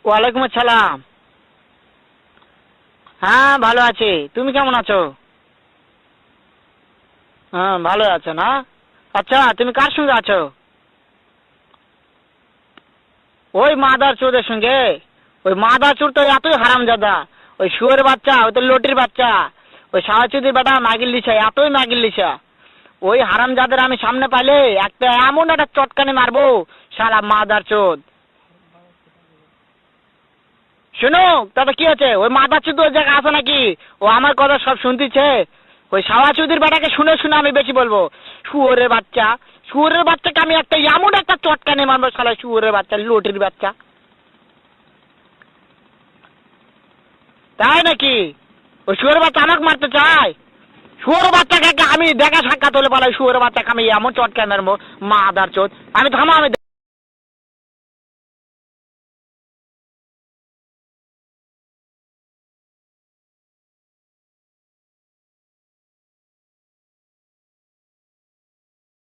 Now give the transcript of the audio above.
ওয়ালাইকুম আসসালাম। হ্যাঁ ভালো আছি, তুমি কেমন আছো? হ্যাঁ ভালো আছো না? আচ্ছা তুমি কার সঙ্গে আছো? ওই মাদার চোদের সঙ্গে। ওই মাদার চোর তো এতই হারামজাদা, ওই শুয়োরের বাচ্চা, ওই তো লটির বাচ্চা, ওই সাওয়াচুদির বেটা মাগির লিসা, এতই মাগির লিসা। ওই হারামজাদের আমি সামনে পাইলে একটা এমন একটা চটকানি মারবো, শালা মাদার চোদ। শুনো, তাতে কি আছে? ওই মাদার চোদ ওই জায়গায় আছে নাকি? ও আমার কথা সব শুনতিছে। ওই সাওয়াচুদির বেটাকে শুনে শুনে আমি বেশি বলবো। শুয়োরের বাচ্চা, শুয়োরের বাচ্চাকে আমি একটা এমন একটা চটকানি মারবো, শালা শুয়োরের বাচ্চা, লটির বাচ্চা। তাই নাকি? ওই শুয়োরের বাচ্চা আমাকে মারতে চায়? শুয়োরের বাচ্চাকে আমি দেখা সাক্ষাৎ হলে বলে শুয়োরের বাচ্চাকে আমি এমন চটকানি মারবো, মাদার চোদ। আমি থামা, আমি